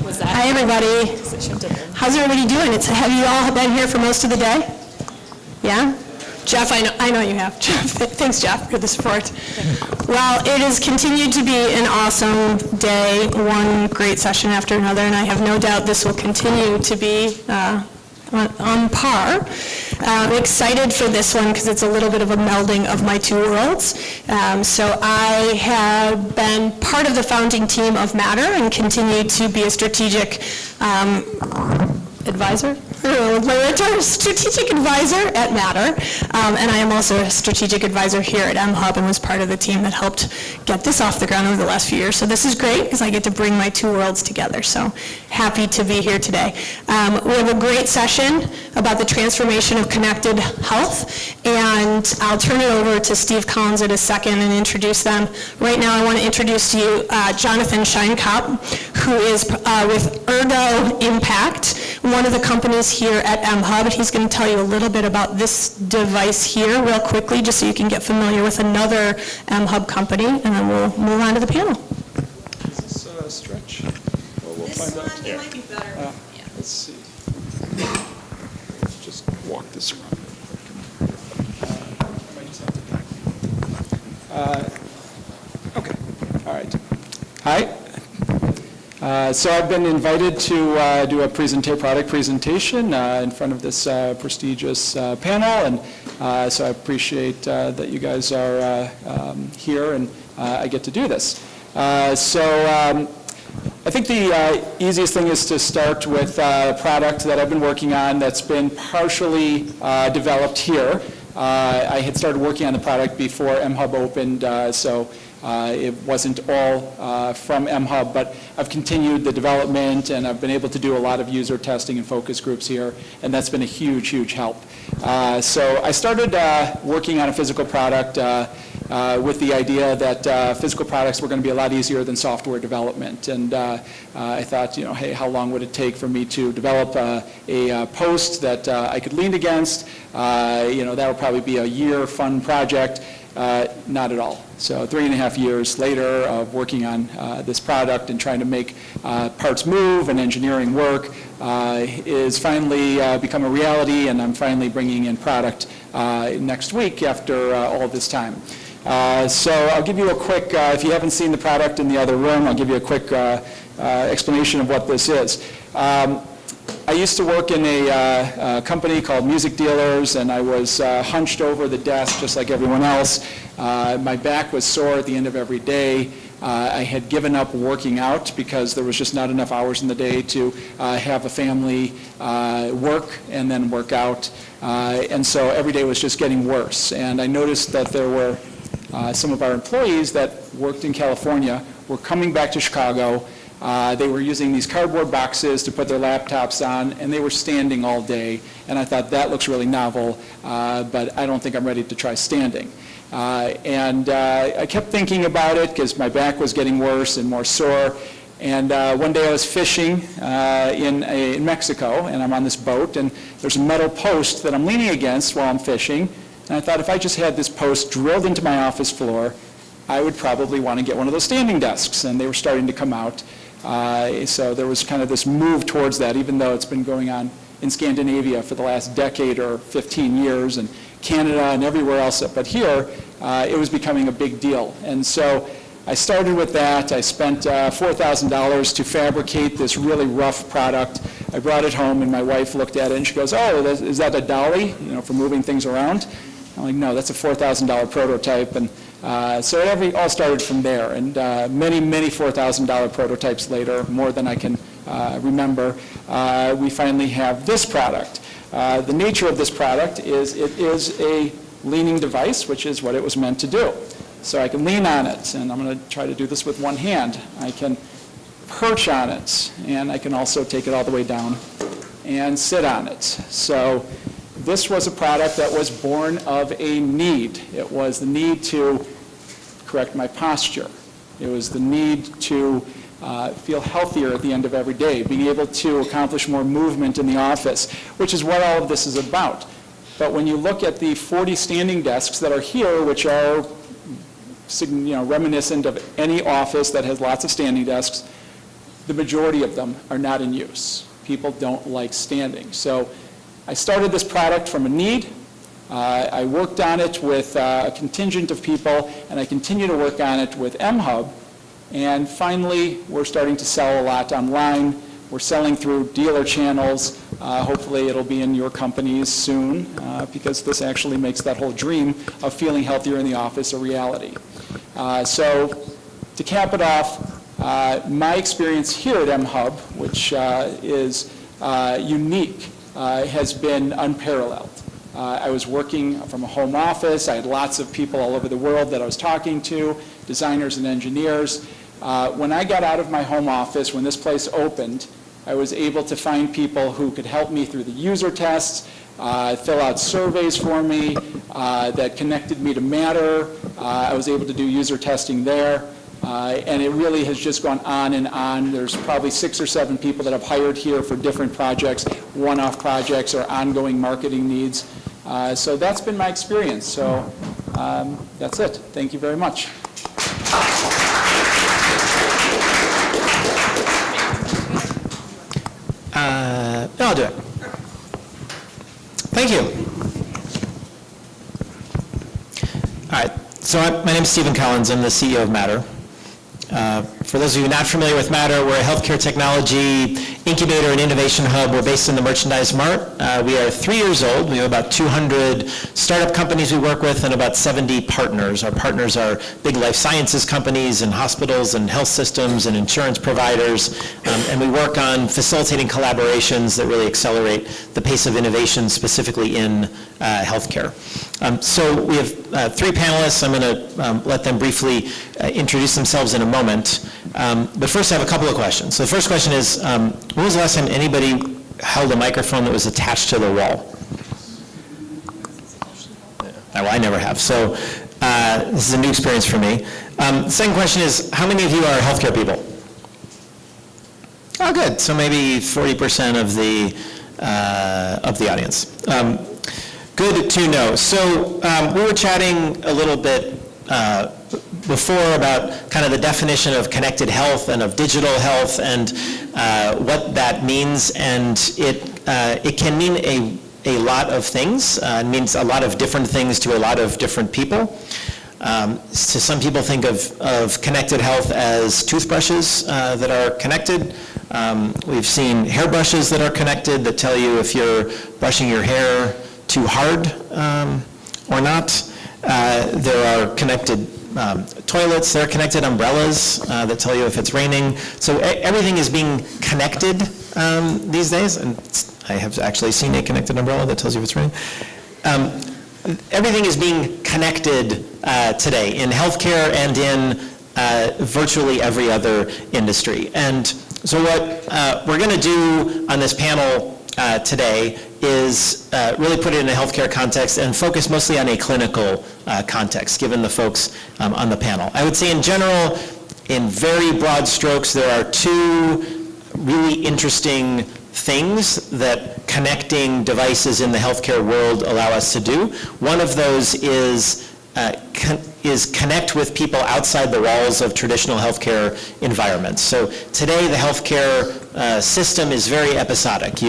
Hi, everybody. How's everybody doing? Have you all been here for most of the day? Yeah? Jeff, I know you have. Jeff, thanks, Jeff, for the support. Well, it has continued to be an awesome day, one great session after another, and I have no doubt this will continue to be on par. I'm excited for this one because it's a little bit of a melding of my two worlds. So I have been part of the founding team of Matter and continue to be a strategic advisor? Strategic advisor at Matter, and I am also a strategic advisor here at mHUB and was part of the team that helped get this off the ground over the last few years. So this is great because I get to bring my two worlds together. So happy to be here today. We have a great session about the transformation of connected health, and I'll turn it over to Steve Collens in a second and introduce them. Right now I want to introduce to you Jonathan Scheinkop, who is with Ergo Impact, one of the companies here at mHUB. He's going to tell you a little bit about this device here real quickly, just so you can get familiar with another mHUB company, and then we'll move on to the panel. Is this a stretch? Well, we'll this find one out. it might be better. Yeah. Let's see. Let's just walk this around. I might just have to okay. All right. Hi. So I've been invited to do a product presentation in front of this prestigious panel, and so I appreciate that you guys are here and I get to do this. I think the easiest thing is to start with a product that I've been working on that's been partially developed here. I had started working on the product before mHUB opened, so it wasn't all from mHUB, but I've continued the development, and I've been able to do a lot of user testing and focus groups here, and that's been a huge, huge help. So I started working on a physical product with the idea that physical products were going to be a lot easier than software development, and I thought, hey, how long would it take for me to develop a post that I could lean against? That would probably be a year fun project. Not at all. So 3.5 years later of working on this product and trying to make parts move and engineering work is finally become a reality, and I'm finally bringing in product next week after all this time. So I'll give you a quick, if you haven't seen the product in the other room, I'll give you a quick explanation of what this is. I used to work in a company called Music Dealers, and I was hunched over the desk just like everyone else. My back was sore at the end of every day. I had given up working out because there was just not enough hours in the day to have a family, work, and then work out. And so every day was just getting worse. And I noticed that there were some of our employees that worked in California were coming back to Chicago. They were using these cardboard boxes to put their laptops on, and they were standing all day. And I thought, that looks really novel, but I don't think I'm ready to try standing. I kept thinking about it because my back was getting worse and more sore. And one day I was fishing in Mexico, and I'm on this boat, and there's a metal post that I'm leaning against while I'm fishing. And I thought, if I just had this post drilled into my office floor, I would probably want to get one of those standing desks. And they were starting to come out. So there was kind of this move towards that, even though it's been going on in Scandinavia for the last decade or 15 years, and Canada and everywhere else. But here, it was becoming a big deal. And so I started with that. I spent $4,000 to fabricate this really rough product. I brought it home, and my wife looked at it, and she goes, "Oh, is that a dolly, for moving things around?" I'm like, "No, that's a $4,000 prototype." And so it all started from there, and many, many $4,000 prototypes later, more than I can remember, we finally have this product. The nature of this product is it is a leaning device, which is what it was meant to do. So I can lean on it, and I'm going to try to do this with one hand. I can perch on it, and I can also take it all the way down and sit on it. So this was a product that was born of a need. It was the need to correct my posture. It was the need to feel healthier at the end of every day, being able to accomplish more movement in the office, which is what all of this is about. But when you look at the 40 standing desks that are here, which are reminiscent of any office that has lots of standing desks, the majority of them are not in use. People don't like standing. So I started this product from a need. I worked on it with a contingent of people, and I continue to work on it with mHUB. And finally, we're starting to sell a lot online. We're selling through dealer channels. Hopefully it'll be in your companies soon, because this actually makes that whole dream of feeling healthier in the office a reality. So to cap it off, my experience here at mHUB, which is unique, has been unparalleled. I was working from a home office. I had lots of people all over the world that I was talking to, designers and engineers. When I got out of my home office, when this place opened, I was able to find people who could help me through the user tests, fill out surveys for me, that connected me to Matter. I was able to do user testing there. And it really has just gone on and on. There's probably 6 or 7 people that I've hired here for different projects, one-off projects or ongoing marketing needs. So that's been my experience. So that's it. Thank you very much. I'll do it. Thank you. All right. So my name is Stephen Collens. I'm the CEO of Matter. For those of you not familiar with Matter, we're a healthcare technology incubator and innovation hub. We're based in the Merchandise Mart. We are 3 years old. We have about 200 startup companies we work with and about 70 partners. Our partners are big life sciences companies and hospitals and health systems and insurance providers. And we work on facilitating collaborations that really accelerate the pace of innovation, specifically in healthcare. So we have 3 panelists. I'm going to let them briefly introduce themselves in a moment. But first I have a couple of questions. So the first question is, when was the last time anybody held a microphone that was attached to the wall? Well, I never have. So this is a new experience for me. The second question is, how many of you are healthcare people? Oh, good. So maybe 40% of the audience. Good to know. So we were chatting a little bit before about kind of the definition of connected health and of digital health and what that means, and it can mean a lot of things. It means a lot of different things to a lot of different people. So some people think of connected health as toothbrushes that are connected. We've seen hairbrushes that are connected that tell you if you're brushing your hair too hard or not. There are connected toilets, there are connected umbrellas that tell you if it's raining. So everything is being connected these days, and I have actually seen a connected umbrella that tells you if it's raining. Everything is being connected today in healthcare and in virtually every other industry. And so what we're going to do on this panel today is really put it in a healthcare context and focus mostly on a clinical context, given the folks on the panel. I would say in general, in very broad strokes, there are 2 really interesting things that connecting devices in the healthcare world allow us to do. One of those is connect with people outside the walls of traditional healthcare environments. So today the healthcare system is very episodic.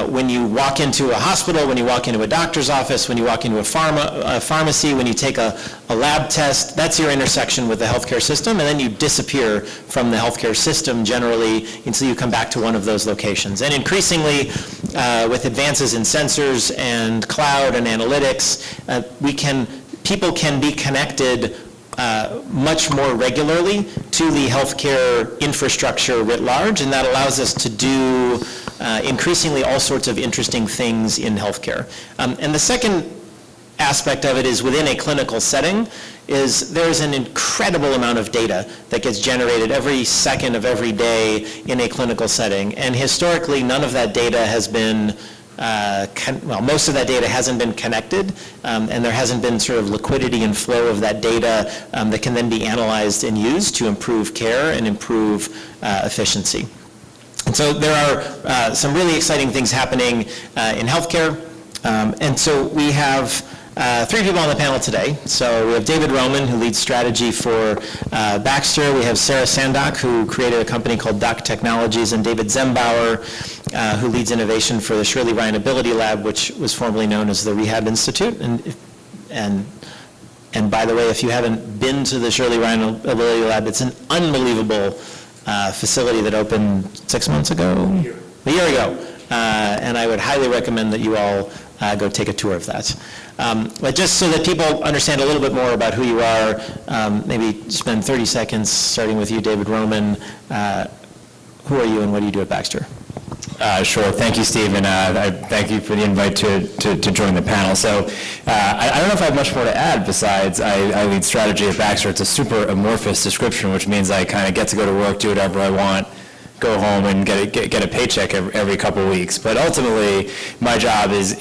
When you walk into a hospital, when you walk into a doctor's office, when you walk into a pharmacy, when you take a lab test, that's your intersection with the healthcare system, and then you disappear from the healthcare system generally until you come back to one of those locations. And increasingly, with advances in sensors and cloud and analytics, people can be connected much more regularly to the healthcare infrastructure writ large, and that allows us to do increasingly all sorts of interesting things in healthcare. And the second aspect of it is within a clinical setting is there's an incredible amount of data that gets generated every second of every day in a clinical setting, and historically none of that data has been most of that data hasn't been connected, and there hasn't been sort of liquidity and flow of that data that can then be analyzed and used to improve care and improve efficiency. And so there are some really exciting things happening in healthcare, and so we have three people on the panel today. So we have David Roman, who leads strategy for Baxter. We have Sarah Sandock, who created a company called Doc Technologies, and David Zembower, who leads innovation for the Shirley AbilityLab, which was formerly known as the Rehab Institute. And by the way, if you haven't been to the Shirley AbilityLab, it's an unbelievable facility that opened 6 months ago? A year ago. And I would highly recommend that you all go take a tour of that. But just so that people understand a little bit more about who you are, maybe spend 30 seconds, starting with you, David Roman. Who are you and what do you do at Baxter? Sure. Thank you, Steve, and I thank you for the invite to join the panel. So I don't know if I have much more to add besides I lead strategy at Baxter. It's a super amorphous description, which means I kind of get to go to work, do whatever I want, go home and get a paycheck every couple of weeks. But ultimately, my job is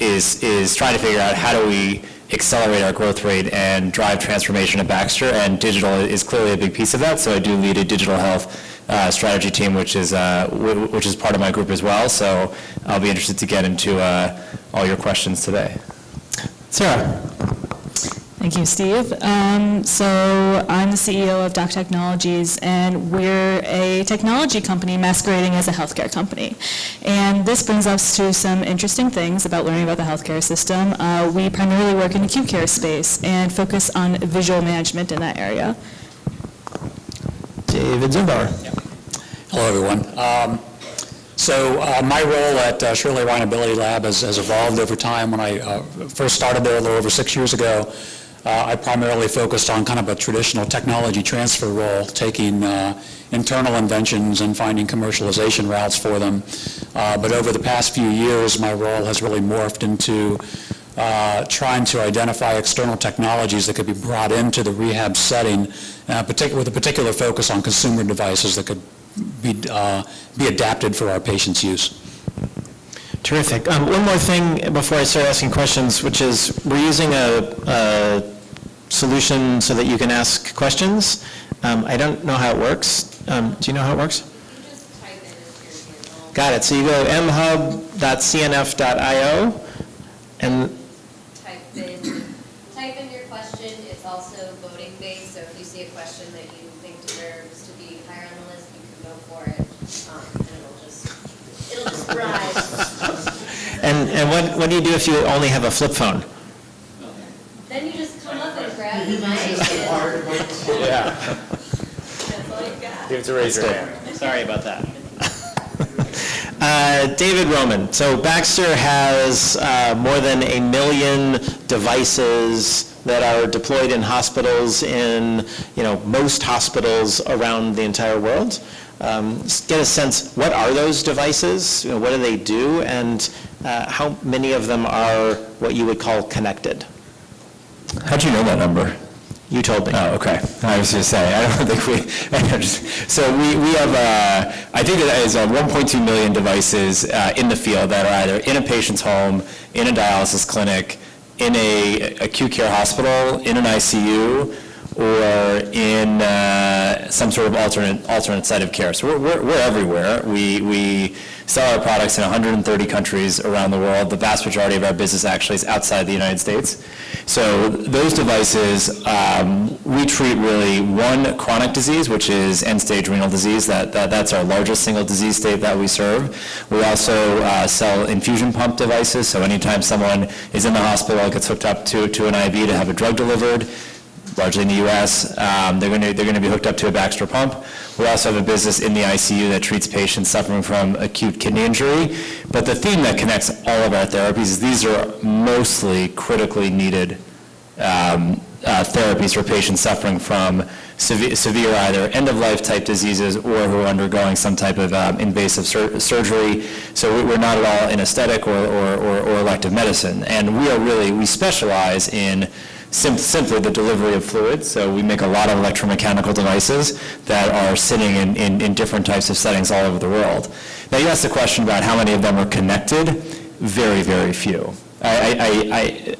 trying to figure out how do we accelerate our growth rate and drive transformation at Baxter, and digital is clearly a big piece of that. So I do lead a digital health strategy team, which is part of my group as well. So I'll be interested to get into all your questions today. Sarah. Thank you, Steve. So I'm the CEO of Doc Technologies, and we're a technology company masquerading as a healthcare company. And this brings us to some interesting things about learning about the healthcare system. We primarily work in the acute care space and focus on visual management in that area. David Zembower. Hello, everyone. My role at Shirley AbilityLab has evolved over time. When I first started there a little over 6 years ago, I primarily focused on kind of a traditional technology transfer role, taking internal inventions and finding commercialization routes for them. But over the past few years, my role has really morphed into trying to identify external technologies that could be brought into the rehab setting, with a particular focus on consumer devices that could be adapted for our patients' use. Terrific. One more thing before I start asking questions, which is we're using a solution so that you can ask questions. I don't know how it works. Do you know how it works? You just type in as your handle. Got it. So you go mhub.cnf.io and Type in your question. It's also voting based, so if you see a question that you think deserves to be higher on the list, you can vote for it, and it'll just rise. And what do you do if you only have a flip phone? Then you just come up and grab the mic. Yeah. That's all you got. You have to raise your hand. Sorry about that. David Roman. So Baxter has more than 1 million devices that are deployed in hospitals in, most hospitals around the entire world. Just get a sense, what are those devices? What do they do? And how many of them are what you would call connected? How'd you know that number? You told me. Oh, okay. I was going to say, I don't think so we have, I think it is 1.2 million devices in the field that are either in a patient's home, in a dialysis clinic, in a acute care hospital, in an ICU, or in some sort of alternate site of care. So we're everywhere. We sell our products in 130 countries around the world. The vast majority of our business actually is outside the United States. So those devices, we treat really one chronic disease, which is end-stage renal disease. That's our largest single disease state that we serve. We also sell infusion pump devices. So anytime someone is in the hospital, gets hooked up to an IV to have a drug delivered, largely in the U.S., they're going to be hooked up to a Baxter pump. We also have a business in the ICU that treats patients suffering from acute kidney injury. But the theme that connects all of our therapies is these are mostly critically needed therapies for patients suffering from severe either end-of-life type diseases or who are undergoing some type of invasive surgery. So we're not at all in aesthetic or elective medicine. And we specialize in simply the delivery of fluids. So we make a lot of electromechanical devices that are sitting in different types of settings all over the world. Now you asked the question about how many of them are connected. Very, very few. The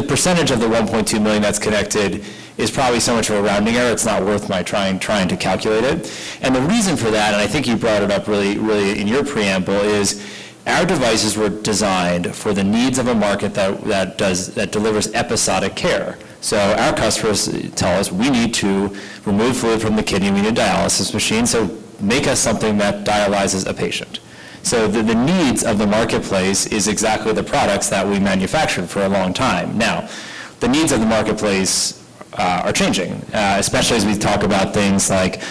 percentage of the 1.2 million that's connected is probably so much of a rounding error, it's not worth my trying to calculate it. And the reason for that, and I think you brought it up really in your preamble, is our devices were designed for the needs of a market that delivers episodic care. So our customers tell us we need to remove fluid from the kidney, we need a dialysis machine, so make us something that dialyzes a patient. So the needs of the marketplace is exactly the products that we manufactured for a long time. Now, the needs of the marketplace are changing, especially as we talk about things like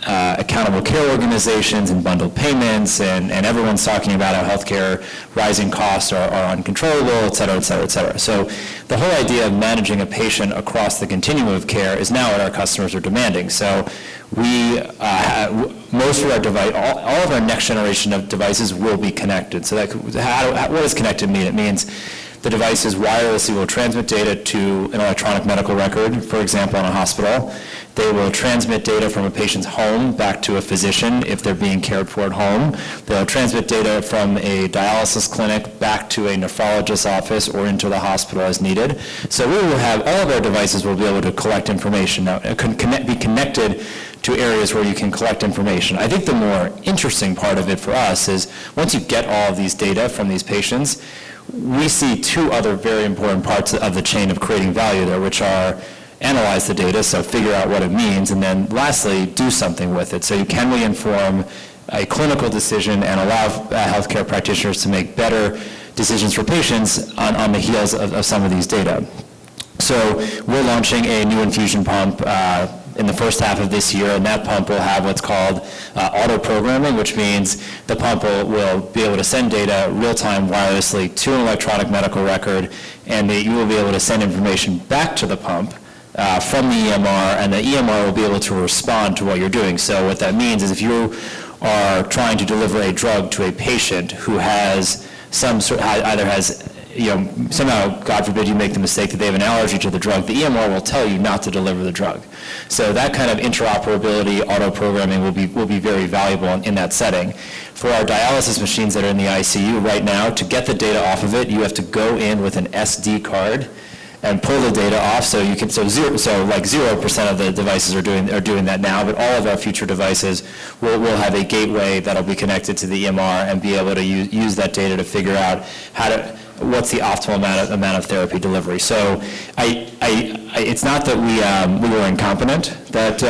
accountable care organizations and bundled payments, and everyone's talking about how healthcare rising costs are uncontrollable, et cetera, et cetera, et cetera. So the whole idea of managing a patient across the continuum of care is now what our customers are demanding. So we, most of our device, all of our next generation of devices will be connected. So that, what does connected mean? It means the devices wirelessly will transmit data to an electronic medical record, for example, in a hospital. They will transmit data from a patient's home back to a physician if they're being cared for at home. They'll transmit data from a dialysis clinic back to a nephrologist's office or into the hospital as needed. So we will have, all of our devices will be able to collect information. Now, it can be connected to areas where you can collect information. I think the more interesting part of it for us is once you get all of these data from these patients, we see two other very important parts of the chain of creating value there, which are analyze the data, so figure out what it means, and then lastly, do something with it. So can we inform a clinical decision and allow healthcare practitioners to make better decisions for patients on the heels of some of these data? So we're launching a new infusion pump in the first half of this year, and that pump will have what's called auto-programming, which means the pump will be able to send data real-time wirelessly to an electronic medical record, and you will be able to send information back to the pump from the EMR, and the EMR will be able to respond to what you're doing. So what that means is if you are trying to deliver a drug to a patient who has some sort, either has, somehow, God forbid, you make the mistake that they have an allergy to the drug, the EMR will tell you not to deliver the drug. So that kind of interoperability, auto-programming will be very valuable in that setting. For our dialysis machines that are in the ICU right now, to get the data off of it, you have to go in with an SD card and pull the data off, so you can, so 0% of the devices are doing that now, but all of our future devices will have a gateway that'll be connected to the EMR and be able to use that data to figure out what's the optimal amount of therapy delivery. So it's not that we were incompetent, that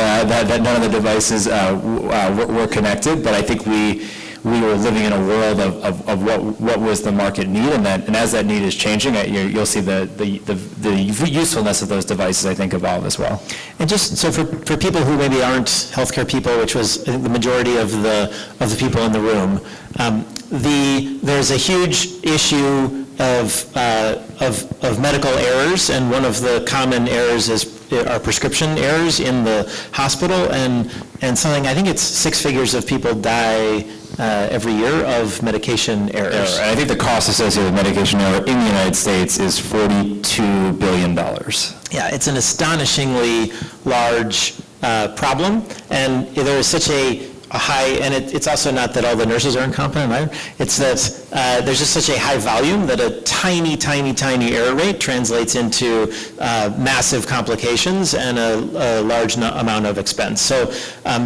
none of the devices were connected, but I think we were living in a world of what was the market need, and as that need is changing, you'll see the usefulness of those devices, I think, evolve as well. And just so for people who maybe aren't healthcare people, which was I think the majority of the people in the room, there's a huge issue of medical errors, and one of the common errors are prescription errors in the hospital, and something, I think it's 6 figures of people die every year of medication errors. And I think the cost associated with medication error in the United States is $42 billion. Yeah, it's an astonishingly large problem, and there is such a high, and it's also not that all the nurses are incompetent either, it's that there's just such a high volume that a tiny, tiny, tiny error rate translates into massive complications and a large amount of expense. So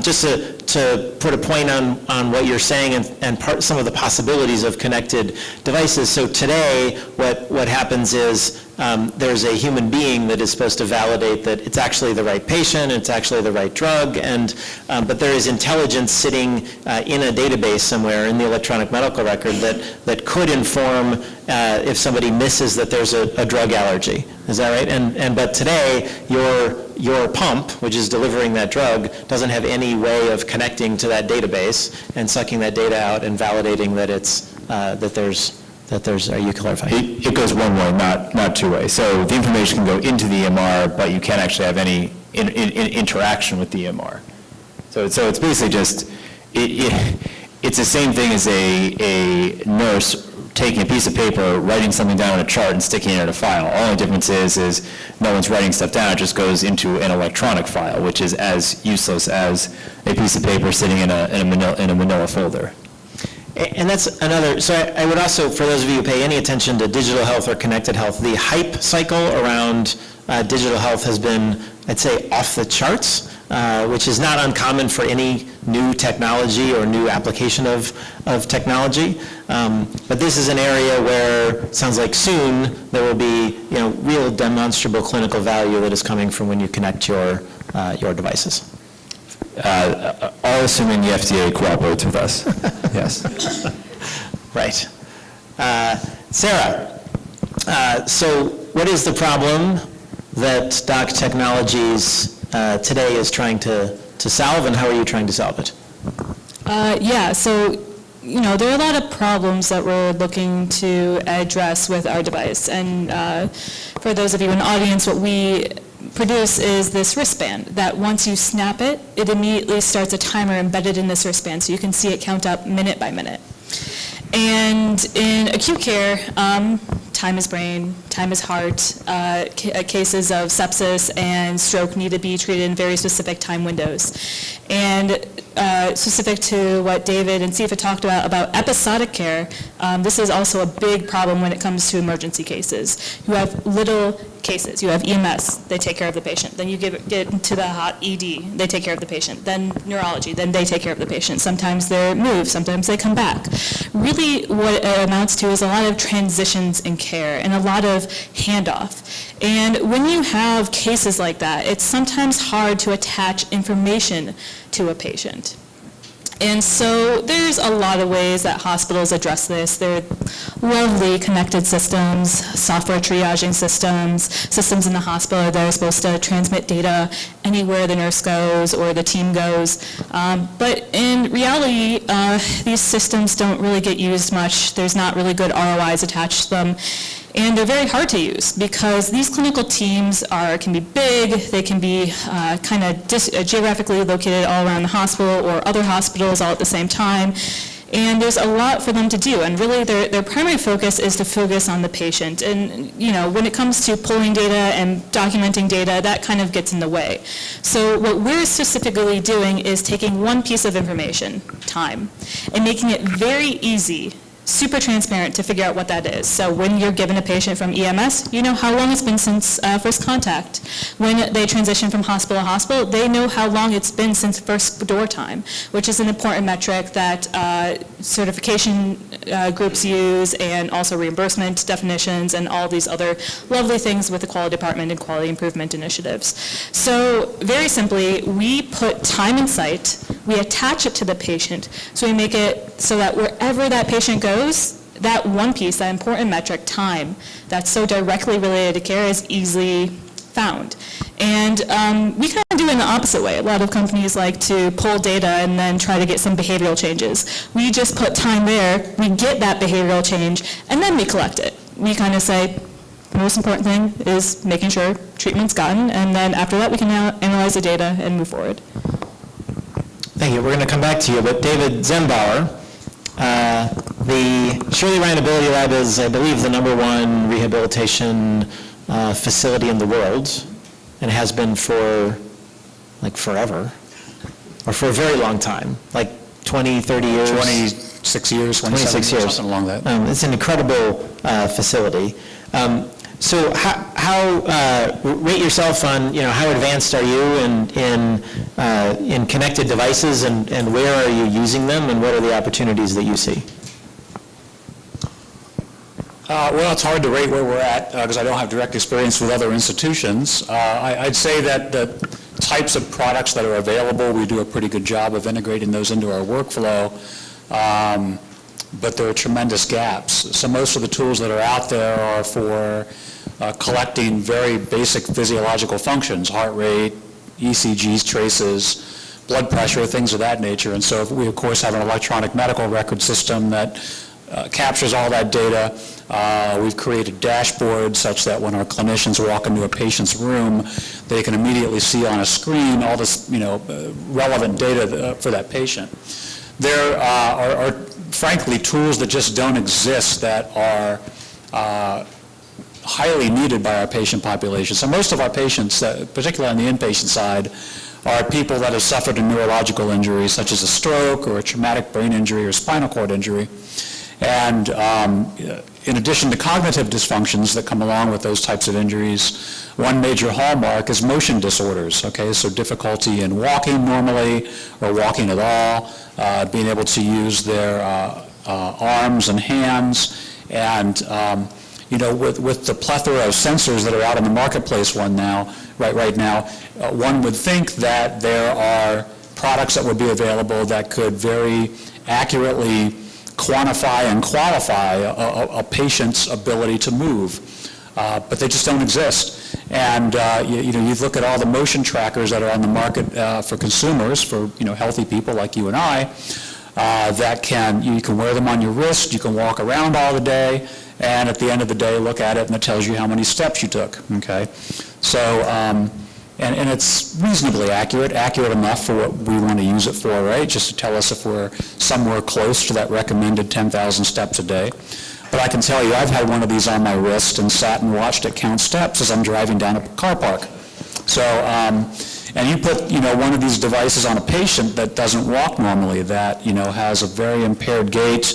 just to put a point on what you're saying and some of the possibilities of connected devices. So today, what happens is there's a human being that is supposed to validate that it's actually the right patient, it's actually the right drug, but there is intelligence sitting in a database somewhere in the electronic medical record that could inform if somebody misses that there's a drug allergy. Is that right? But today, your pump, which is delivering that drug, doesn't have any way of connecting to that database and sucking that data out and validating that are you clarifying? It goes one way, not two ways. So the information can go into the EMR, but you can't actually have any interaction with the EMR. So it's basically just, it's the same thing as a nurse taking a piece of paper, writing something down on a chart and sticking it in a file. All the difference is no one's writing stuff down, it just goes into an electronic file, which is as useless as a piece of paper sitting in a manila folder. And that's another, so I would also, for those of you who pay any attention to digital health or connected health, the hype cycle around digital health has been, I'd say, off the charts. which is not uncommon for any new technology or new application of technology. But this is an area where it sounds like soon there will be, real demonstrable clinical value that is coming from when you connect your devices. All assuming the FDA cooperates with us. Yes. Right. Sarah, so what is the problem that Doc Technologies today is trying to solve, and how are you trying to solve it? So there are a lot of problems that we're looking to address with our device. And for those of you in the audience, what we produce is this wristband that once you snap it, it immediately starts a timer embedded in this wristband, so you can see it count up minute by minute. And in acute care, time is brain, time is heart. Cases of sepsis and stroke need to be treated in very specific time windows. And specific to what David and Sifa talked about episodic care, this is also a big problem when it comes to emergency cases. You have little cases. You have EMS, they take care of the patient. Then you get into the hot ED, they take care of the patient. Then neurology, then they take care of the patient. Sometimes they're moved, sometimes they come back. Really what it amounts to is a lot of transitions in care and a lot of handoff. And when you have cases like that, it's sometimes hard to attach information to a patient. And so there's a lot of ways that hospitals address this. There are lovely connected systems, software triaging systems in the hospital that are supposed to transmit data anywhere the nurse goes or the team goes. But in reality, these systems don't really get used much. There's not really good ROIs attached to them. And they're very hard to use because these clinical teams can be big, they can be kind of geographically located all around the hospital or other hospitals all at the same time. And there's a lot for them to do, and really their primary focus is to focus on the patient. And when it comes to pulling data and documenting data, that kind of gets in the way. So what we're specifically doing is taking one piece of information, time, and making it very easy, super transparent to figure out what that is. So when you're given a patient from EMS, you know how long it's been since first contact. When they transition from hospital to hospital, they know how long it's been since first door time, which is an important metric that certification groups use, and also reimbursement definitions and all these other lovely things with the quality department and quality improvement initiatives. So very simply, we put time in sight, we attach it to the patient, so we make it so that wherever that patient goes, that one piece, that important metric, time, that's so directly related to care is easily found. And we kind of do it in the opposite way. A lot of companies like to pull data and then try to get some behavioral changes. We just put time there, we get that behavioral change, and then we collect it. We kind of say, the most important thing is making sure treatment's gotten, and then after that we can now analyze the data and move forward. Thank you. We're going to come back to you, but David Zembower, the Shirley AbilityLab is, I believe, the #1 rehabilitation facility in the world, and has been for like forever, or for a very long time, like 20, 30 years. 26 years, 26 years. Something along that. It's an incredible facility. So how rate yourself on, how advanced are you in connected devices, and where are you using them, and what are the opportunities that you see? Well, it's hard to rate where we're at because I don't have direct experience with other institutions. I'd say that the types of products that are available, we do a pretty good job of integrating those into our workflow, but there are tremendous gaps. So most of the tools that are out there are for collecting very basic physiological functions, heart rate, ECGs, traces, blood pressure, things of that nature. And so we, of course, have an electronic medical record system that captures all that data. We've created dashboards such that when our clinicians walk into a patient's room, they can immediately see on a screen all this, relevant data for that patient. There are frankly tools that just don't exist that are highly needed by our patient population. So most of our patients, particularly on the inpatient side, are people that have suffered a neurological injury, such as a stroke or a traumatic brain injury or spinal cord injury. And In addition to cognitive dysfunctions that come along with those types of injuries, one major hallmark is motion disorders, okay? So difficulty in walking normally or walking at all, being able to use their arms and hands, and with the plethora of sensors that are out in the marketplace right now, one would think that there are products that would be available that could very accurately quantify and qualify a patient's ability to move, but they just don't exist. And you look at all the motion trackers that are on the market for consumers, for healthy people like you and I, you can wear them on your wrist, you can walk around all the day, and at the end of the day, look at it and it tells you how many steps you took, okay? So, and it's reasonably accurate enough for what we want to use it for, right? Just to tell us if we're somewhere close to that recommended 10,000 steps a day. But I can tell you, I've had one of these on my wrist and sat and watched it count steps as I'm driving down a car park. So, and you put, one of these devices on a patient that doesn't walk normally, that, has a very impaired gait.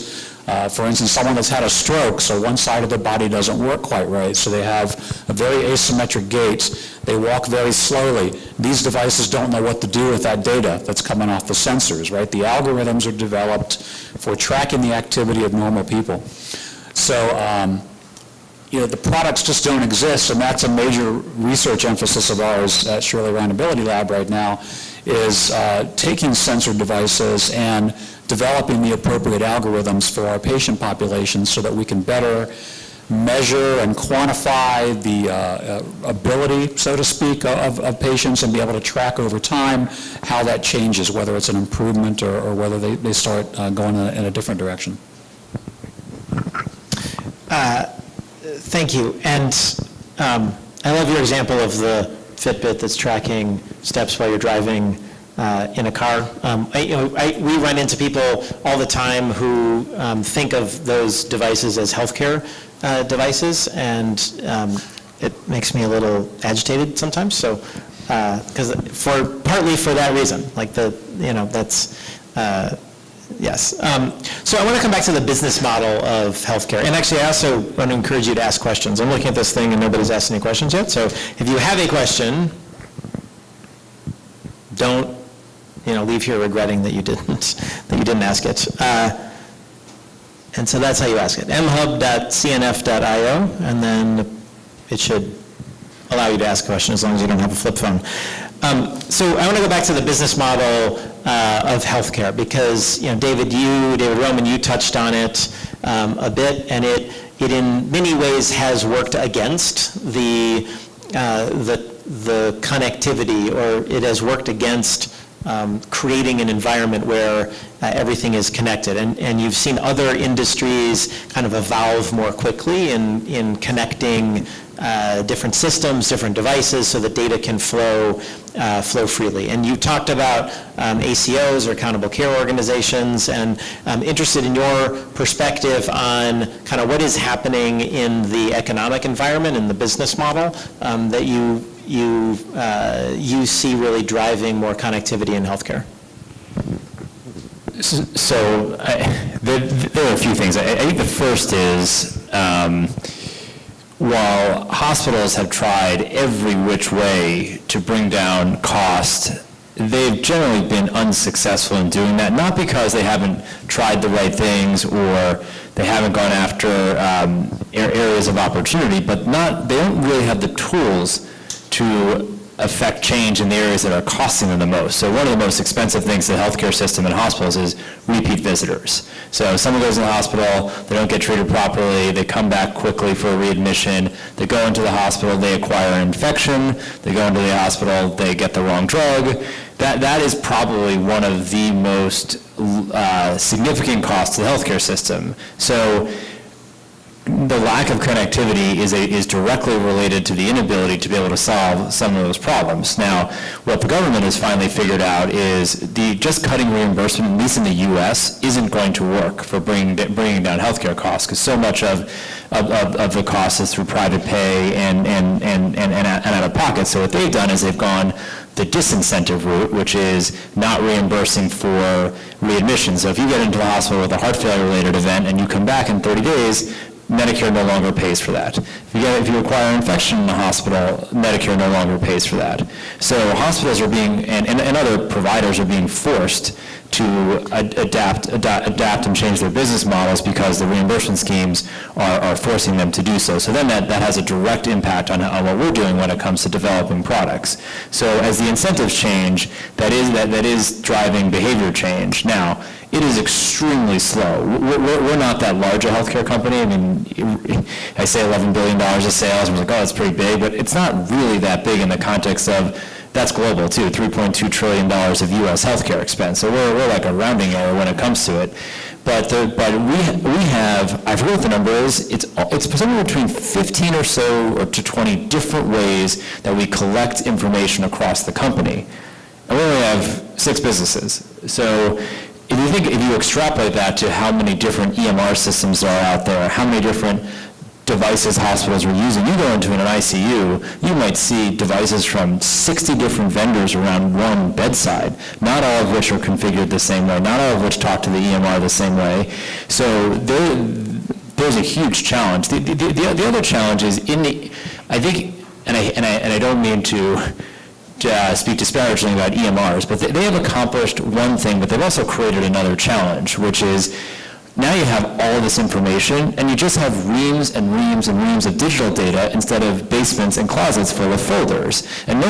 For instance, someone that's had a stroke, so one side of their body doesn't work quite right, so they have a very asymmetric gait. They walk very slowly. These devices don't know what to do with that data that's coming off the sensors, right? The algorithms are developed for tracking the activity of normal people. So, the products just don't exist, and that's a major research emphasis of ours at Shirley around AbilityLab right now, is taking sensor devices and developing the appropriate algorithms for our patient population so that we can better measure and quantify the ability, so to speak, of patients, and be able to track over time how that changes, whether it's an improvement or whether they start going in a different direction. Thank you. And I love your example of the Fitbit that's tracking steps while you're driving in a car. We run into people all the time who think of those devices as healthcare devices, and it makes me a little agitated sometimes. So, because partly for that reason, yes. So I want to come back to the business model of healthcare. And actually, I also want to encourage you to ask questions. I'm looking at this thing and nobody's asked any questions yet. So if you have a question, don't leave here regretting that you didn't ask it. And so that's how you ask it. mHUB.cnf.io, and then it should allow you to ask a question as long as you don't have a flip phone. So I want to go back to the business model of healthcare, because David Roman, you touched on it a bit, and it in many ways has worked against the connectivity, or it has worked against creating an environment where everything is connected. And you've seen other industries kind of evolve more quickly in connecting different systems, different devices, so that data can flow freely. And you talked about ACOs, or accountable care organizations, and I'm interested in your perspective on kind of what is happening in the economic environment and the business model that you see really driving more connectivity in healthcare. So there are a few things. I think the first is, while hospitals have tried every which way to bring down cost, they've generally been unsuccessful in doing that, not because they haven't tried the right things or they haven't gone after areas of opportunity, but they don't really have the tools to affect change in the areas that are costing them the most. So one of the most expensive things in the healthcare system in hospitals is repeat visitors. So someone goes in the hospital, they don't get treated properly, they come back quickly for a readmission, they go into the hospital, they acquire an infection, they go into the hospital, they get the wrong drug. That is probably one of the most significant costs to the healthcare system. So the lack of connectivity is directly related to the inability to be able to solve some of those problems. Now, what the government has finally figured out is just cutting reimbursement, at least in the U.S., isn't going to work for bringing down healthcare costs, because so much of the cost is through private pay and out of pocket. So what they've done is they've gone the disincentive route, which is not reimbursing for readmission. So if you get into the hospital with a heart failure-related event and you come back in 30 days, Medicare no longer pays for that. If you acquire an infection in the hospital, Medicare no longer pays for that. So hospitals are being, and other providers are being forced to adapt and change their business models because the reimbursement schemes are forcing them to do so. So then that has a direct impact on what we're doing when it comes to developing products. So as the incentives change, that is driving behavior change. Now, it is extremely slow. We're not that large a healthcare company. I mean, I say $11 billion of sales, and we're like, oh, that's pretty big, but it's not really that big in the context of, that's global too, $3.2 trillion of U.S. healthcare expense. So we're like a rounding error when it comes to it. But we have, I forget what the number is, it's somewhere between 15 or so or to 20 different ways that we collect information across the company. And we only have 6 businesses. So if you extrapolate that to how many different EMR systems there are out there, how many different devices hospitals are using, you go into an ICU, you might see devices from 60 different vendors around one bedside, not all of which are configured the same way, not all of which talk to the EMR the same way. So there's a huge challenge. The other challenge is I think, and I don't mean to speak disparagingly about EMRs, but they have accomplished one thing, but they've also created another challenge, which is now you have all of this information, and you just have reams and reams and reams of digital data instead of basements and closets full of folders. And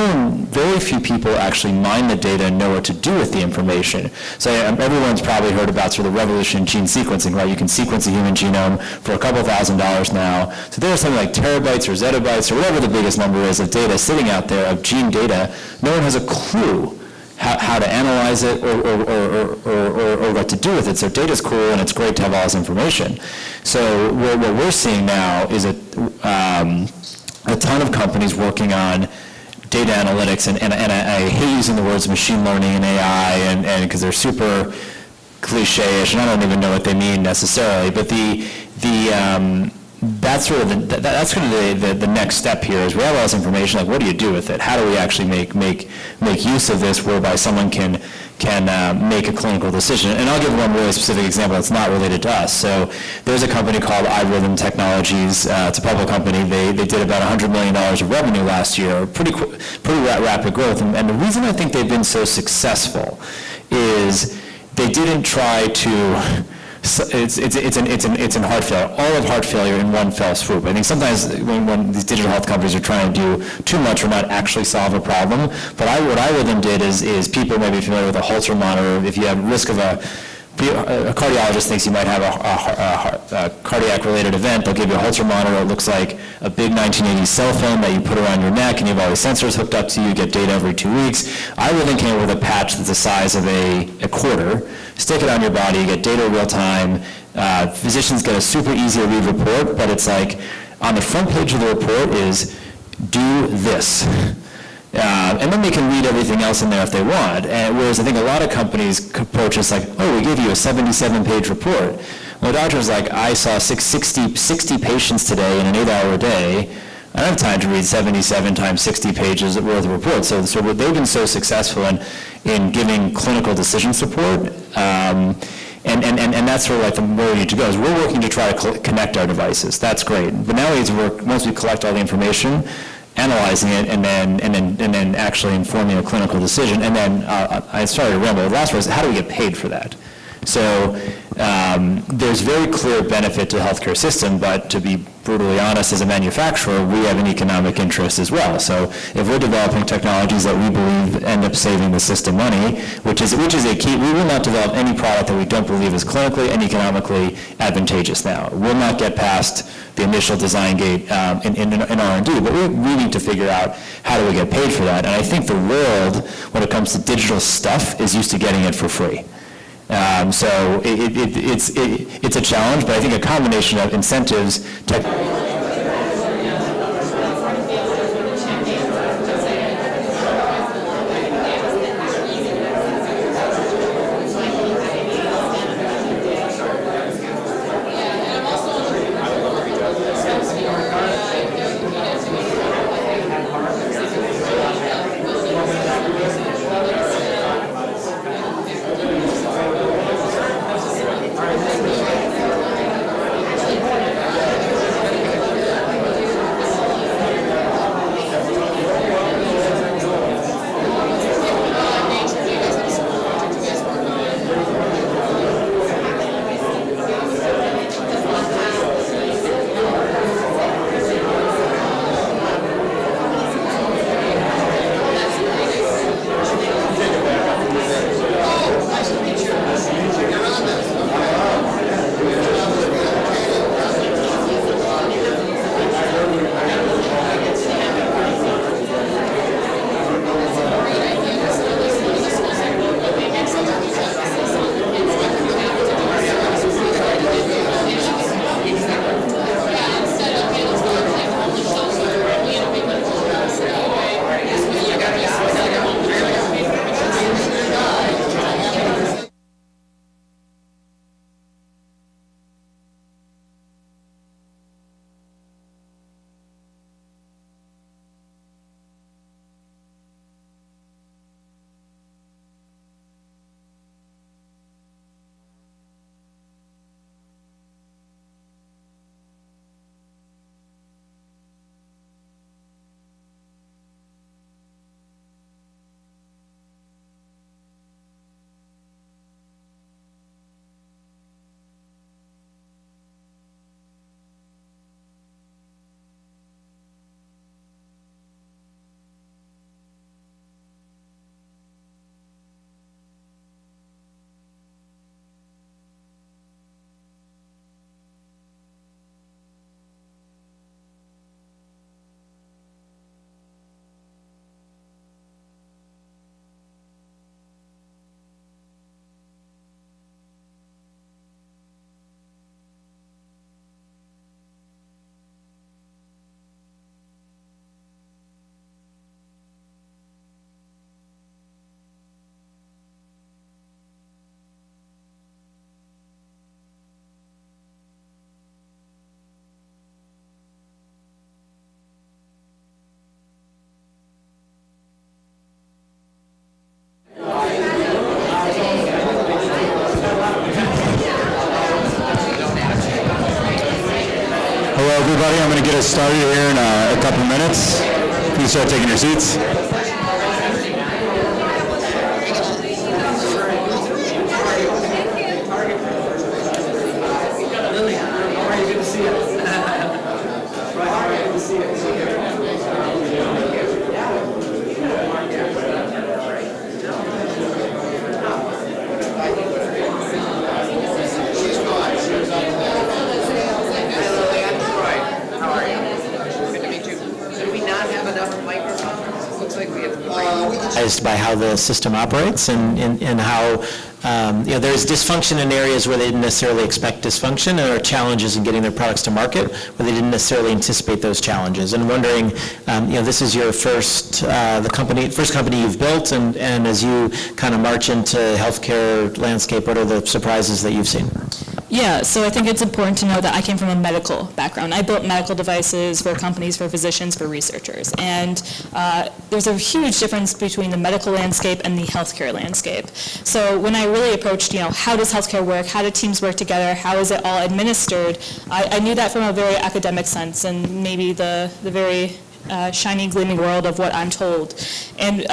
very few people actually mine the data and know what to do with the information. So everyone's probably heard about sort of the revolution in gene sequencing, right? You can sequence a human genome for a couple $1,000s now. So there's something like terabytes or zettabytes or whatever the biggest number is of data sitting out there, of gene data. No one has a clue how to analyze it or what to do with it. So data's cool, and it's great to have all this information. So what we're seeing now is a ton of companies working on data analytics, and I hate using the words machine learning and AI, and because they're super cliche-ish, and I don't even know what they mean necessarily, but that's sort of the next step here is we have all this information, like what do you do with it? How do we actually make use of this whereby someone can make a clinical decision? And I'll give one really specific example that's not related to us. So there's a company called iRhythm Technologies. It's a public company. They did about $100 million of revenue last year, pretty rapid growth. And the reason I think they've been so successful is they didn't try to it's in heart failure, all of heart failure in one fell swoop. I think sometimes when these digital health companies are trying to do too much or not actually solve a problem, but what iRhythm did is people may be familiar with a Holter monitor. If you have risk of a cardiologist thinks you might have a cardiac-related event, they'll give you a Holter monitor. It looks like a big 1980s cell phone that you put around your neck, and you have all these sensors hooked up to you. You get data every 2 weeks. iRhythm came up with a patch that's the size of a quarter. Stick it on your body, you get data real time. Physicians get a super easy to read report, but it's like on the front page of the report is, do this. And then they can read everything else in there if they want. Whereas I think a lot of companies approach us like, oh, we give you a 77-page report. Well, the doctor's like, I saw 60 patients today in an 8-hour day. I don't have time to read 77 times 60 pages worth of reports. So they've been so successful in giving clinical decision support. And that's sort of like where we need to go. Is we're working to try to connect our devices. That's great. But now we need to work, once we collect all the information, analyzing it, and then actually informing a clinical decision. And then I started to ramble. The last one is, how do we get paid for that? So there's very clear benefit to the healthcare system, but to be brutally honest, as a manufacturer, we have an economic interest as well. So if we're developing technologies that we believe end up saving the system money, which is a key, we will not develop any product that we don't believe is clinically and economically advantageous now. We'll not get past the initial design gate in R&D, but we need to figure out how do we get paid for that. And I think the world, when it comes to digital stuff, is used to getting it for free. So it's a challenge, but I think a combination of incentives, everybody. I'm going to get us started here in a couple minutes. You can start taking your seats. By how the system operates and how there's dysfunction in areas where they didn't necessarily expect dysfunction, and are challenges in getting their products to market where they didn't necessarily anticipate those challenges. And wondering, this is your first company you've built, and as you kind of march into healthcare landscape, what are the surprises that you've seen? Yeah, so I think it's important to know that I came from a medical background. I built medical devices for companies, for physicians, for researchers. And there's a huge difference between the medical landscape and the healthcare landscape. So when I really approached, how does healthcare work? How do teams work together? How is it all administered? I knew that from a very academic sense, and maybe the very shiny, gleaming world of what I'm told. And,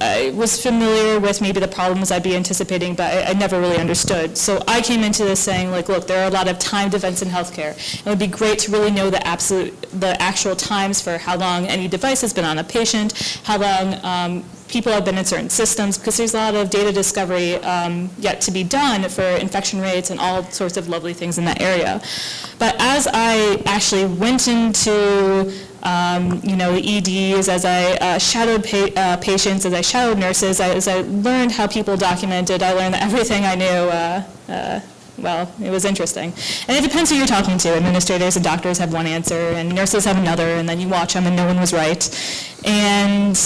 I was familiar with maybe the problems I'd be anticipating, but I never really understood. So I came into this saying, look, there are a lot of timed events in healthcare. It would be great to really know the actual times for how long any device has been on a patient, how long people have been in certain systems, because there's a lot of data discovery yet to be done for infection rates and all sorts of lovely things in that area. But as I actually went into the EDs, as I shadowed patients, as I shadowed nurses, as I learned how people documented, I learned that everything I knew, it was interesting. And it depends who you're talking to. Administrators and doctors have one answer, and nurses have another, and then you watch them and no one was right. And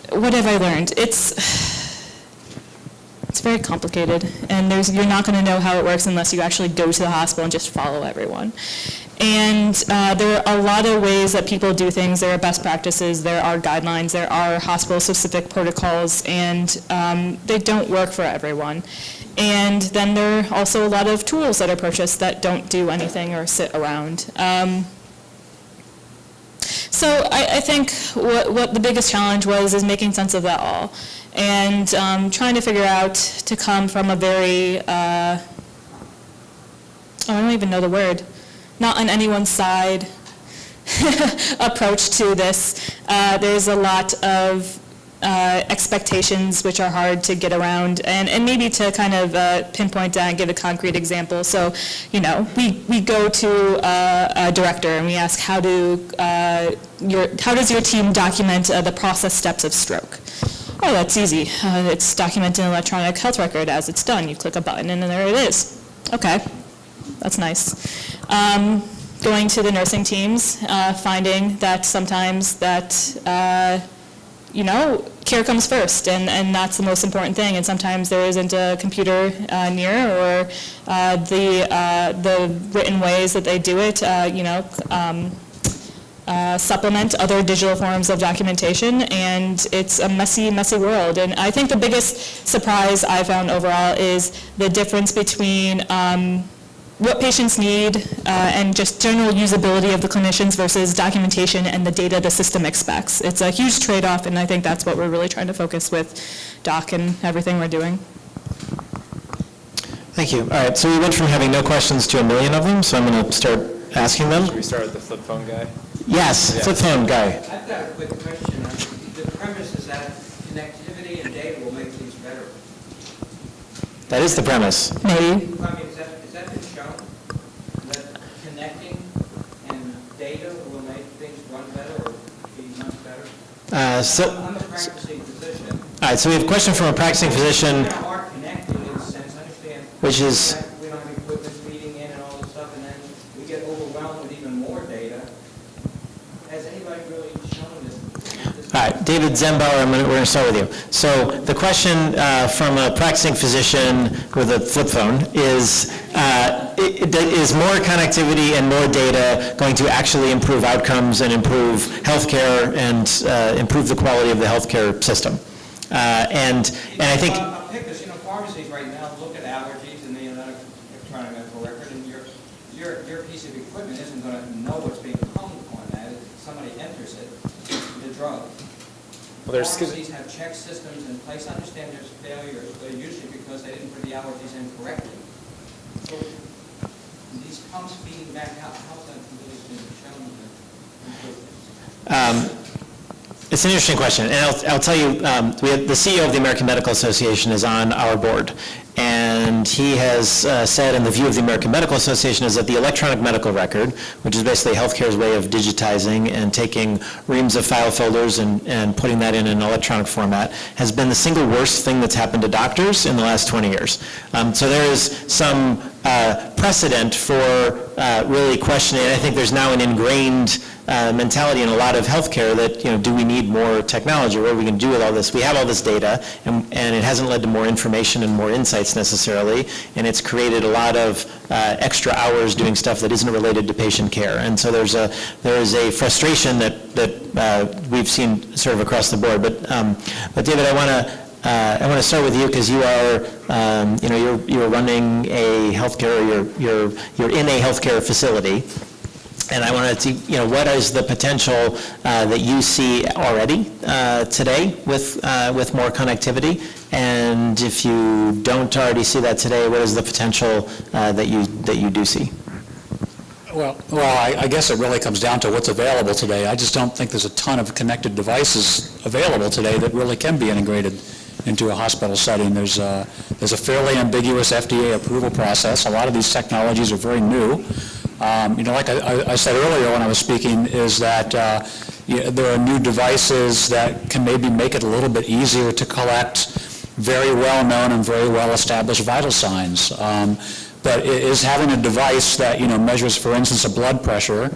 what have I learned? It's very complicated, and you're not going to know how it works unless you actually go to the hospital and just follow everyone. And there are a lot of ways that people do things. There are best practices, there are guidelines, there are hospital-specific protocols, and they don't work for everyone. And then there are also a lot of tools that are purchased that don't do anything or sit around. So I think what the biggest challenge was is making sense of that all, and trying to figure out to come from a very, I don't even know the word, not on anyone's side approach to this. There's a lot of expectations which are hard to get around, and maybe to kind of pinpoint down and give a concrete example. So, we go to a director and we ask, how does your team document the process steps of stroke? Oh, that's easy. It's documented in an electronic health record as it's done. You click a button and there it is. Okay, that's nice. Going to the nursing teams, finding that sometimes that care comes first, and that's the most important thing. And sometimes there isn't a computer near, or the written ways that they do it, supplement other digital forms of documentation, and it's a messy, messy world. And I think the biggest surprise I found overall is the difference between what patients need and just general usability of the clinicians versus documentation and the data the system expects. It's a huge trade-off, and I think that's what we're really trying to focus with Doc and everything we're doing. Thank you. All right, so we went from having no questions to 1 million of them, so I'm going to start asking them. Should we start with the flip phone guy? Yes, flip phone guy. I've got a quick question. The premise is that connectivity and data will make things better. That is the premise. Maybe. I mean, is that been shown? That connecting and data will make things run better or be much better? I'm a practicing physician. All right, so we have a question from a practicing physician, We are connecting in a sense, understand. which is, We don't have equipment feeding in and all this stuff, and then we get overwhelmed with even more data. Has anybody really shown this? all right, David Zembower, we're going to start with you. So the question from a practicing physician with a flip phone is, is more connectivity and more data going to actually improve outcomes and improve healthcare and improve the quality of the healthcare system? And I think... I'll pick this, pharmacies right now look at allergies and the electronic medical record, and your piece of equipment isn't going to know what's being pumped on that. If somebody enters it, the drug. Well, there's- Pharmacies have check systems in place. I understand there's failures, but usually because they didn't put the allergies in correctly. So these pumps feeding back out, how's that really been shown to improve things? It's an interesting question, and I'll tell you, the CEO of the American Medical Association is on our board, and he has said, and the view of the American Medical Association is that the electronic medical record, which is basically healthcare's way of digitizing and taking reams of file folders and putting that in an electronic format, has been the single worst thing that's happened to doctors in the last 20 years. So there is some precedent for really questioning. I think there's now an ingrained mentality in a lot of healthcare that, do we need more technology? What are we going to do with all this? We have all this data, and it hasn't led to more information and more insights necessarily, and it's created a lot of extra hours doing stuff that isn't related to patient care. And so there is a frustration that we've seen sort of across the board. But David, I want to start with you because you are, you're running a healthcare, you're in a healthcare facility, and I wanted to, what is the potential that you see already today with more connectivity, and if you don't already see that today, what is the potential that you do see? Well, I guess it really comes down to what's available today. I just don't think there's a ton of connected devices available today that really can be integrated into a hospital setting. There's a fairly ambiguous FDA approval process. A lot of these technologies are very new. Like I said earlier when I was speaking, is that there are new devices that can maybe make it a little bit easier to collect very well-known and very well-established vital signs. But is having a device that, measures, for instance, a blood pressure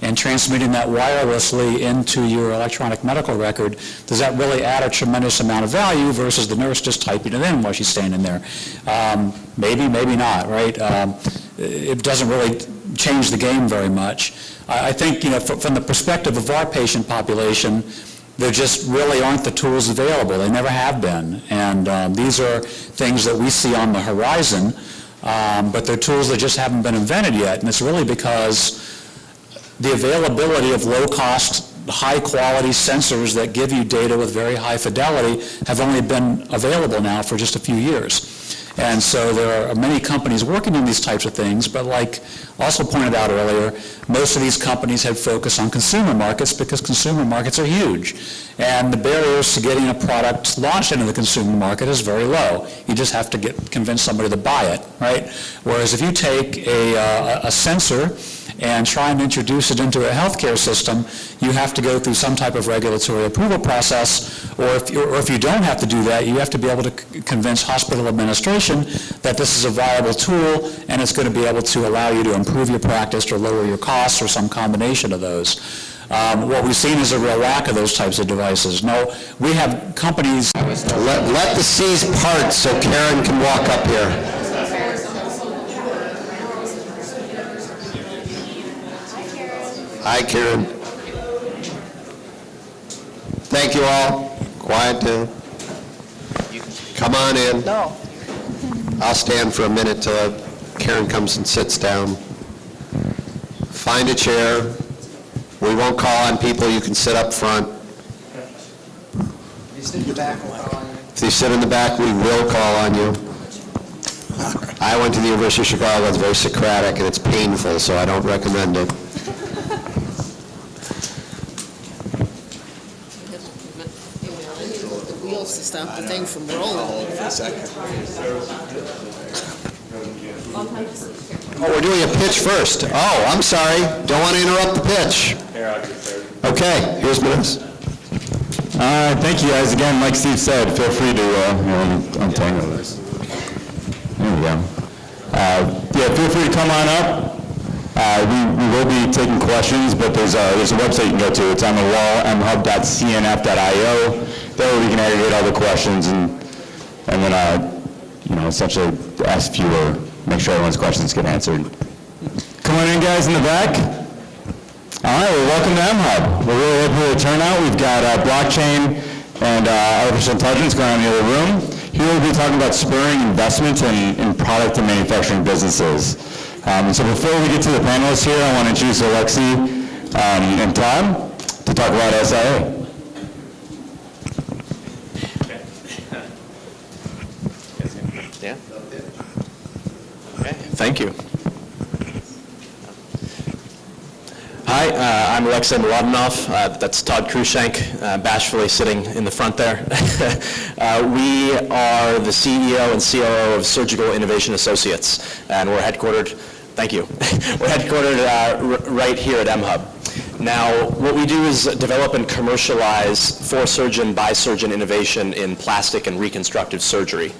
and transmitting that wirelessly into your electronic medical record, does that really add a tremendous amount of value versus the nurse just typing it in while she's standing there? Maybe, maybe not, right? It doesn't really change the game very much. I think, from the perspective of our patient population, there just really aren't the tools available. They never have been. And these are things that we see on the horizon, but they're tools that just haven't been invented yet. And it's really because the availability of low-cost, high-quality sensors that give you data with very high fidelity have only been available now for just a few years. And so there are many companies working on these types of things, but like also pointed out earlier, most of these companies have focused on consumer markets because consumer markets are huge. And the barriers to getting a product launched into the consumer market is very low. You just have to convince somebody to buy it, right? Whereas if you take a sensor and try and introduce it into a healthcare system, you have to go through some type of regulatory approval process, or if you don't have to do that, you have to be able to convince hospital administration that this is a viable tool and it's going to be able to allow you to improve your practice or lower your costs or some combination of those. What we've seen is a real lack of those types of devices. No, we have companies... Let the seas part so Karen can walk up here. Hi, Karen. Thank you all. Quiet down. Come on in. No. I'll stand for a minute till Karen comes and sits down. Find a chair. We won't call on people. You can sit up front. If you sit in the back, we'll call on you. If you sit in the back, we will call on you. I went to the University of Chicago. It's very Socratic and it's painful, so I don't recommend it. The wheels to stop the thing from rolling. Oh, we're doing a pitch first. Oh, I'm sorry. Don't want to interrupt the pitch. Okay, here's Vanessa. Thank you guys. Again, like Steve said, feel free to untangle this. There we go. Feel free to come on up. We will be taking questions, but there's a website you can go to. It's on the wall, mHUB.cnf.io. There we can aggregate all the questions and then essentially ask fewer, make sure everyone's questions get answered. Come on in, guys, in the back. All right, well, welcome to mHUB. We're really happy with the turnout. We've got blockchain and artificial intelligence going on in the other room. Here we'll be talking about spurring investment in product and manufacturing businesses. And so before we get to the panelists here, I want to introduce Alexi and Tom to talk about SIA. Yeah? Okay, thank you. Hi, I'm Alexei Mladenov. That's Todd Krushank, bashfully sitting in the front there. We are the CEO and COO of Surgical Innovation Associates, and we're headquartered, thank you, we're headquartered right here at mHUB. Now, what we do is develop and commercialize for-surgeon, by-surgeon innovation in plastic and reconstructive surgery.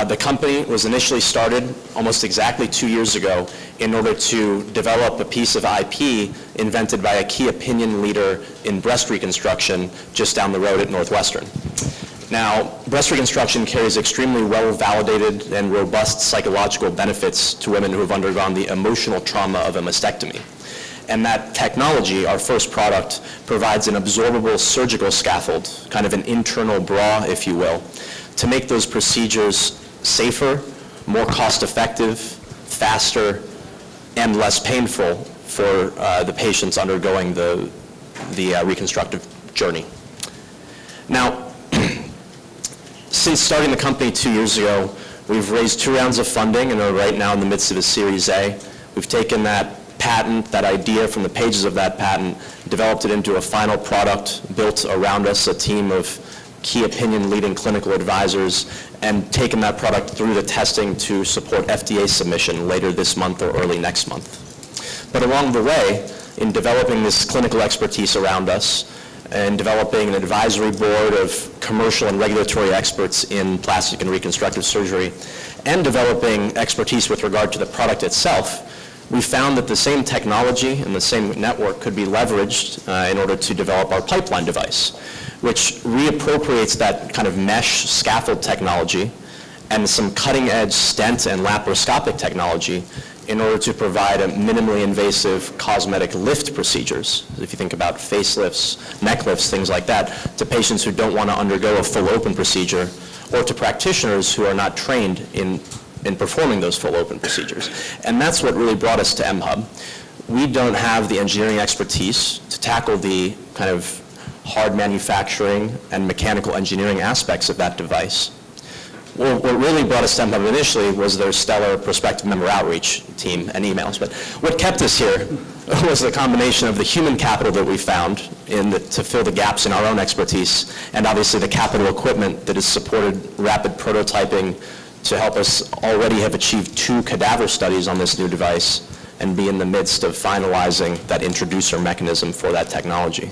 The company was initially started almost exactly 2 years ago in order to develop a piece of IP invented by a key opinion leader in breast reconstruction just down the road at Northwestern. Now, breast reconstruction carries extremely well-validated and robust psychological benefits to women who have undergone the emotional trauma of a mastectomy. And that technology, our first product, provides an absorbable surgical scaffold, kind of an internal bra, if you will, to make those procedures safer, more cost-effective, faster, and less painful for the patients undergoing the reconstructive journey. Now, since starting the company 2 years ago, we've raised 2 rounds of funding and are right now in the midst of a Series A. We've taken that patent, that idea from the pages of that patent, developed it into a final product, built around us a team of key opinion leading clinical advisors, and taken that product through the testing to support FDA submission later this month or early next month. But along the way, in developing this clinical expertise around us, and developing an advisory board of commercial and regulatory experts in plastic and reconstructive surgery, and developing expertise with regard to the product itself, we found that the same technology and the same network could be leveraged in order to develop our pipeline device, which reappropriates that kind of mesh scaffold technology and some cutting-edge stent and laparoscopic technology in order to provide a minimally invasive cosmetic lift procedures, if you think about facelifts, neck lifts, things like that, to patients who don't want to undergo a full open procedure, or to practitioners who are not trained in performing those full open procedures. And that's what really brought us to mHUB. We don't have the engineering expertise to tackle the kind of hard manufacturing and mechanical engineering aspects of that device. Well, what really brought us to mHUB initially was their stellar prospective member outreach team and emails. But what kept us here was the combination of the human capital that we found to fill the gaps in our own expertise, and obviously the capital equipment that has supported rapid prototyping to help us already have achieved 2 cadaver studies on this new device and be in the midst of finalizing that introducer mechanism for that technology.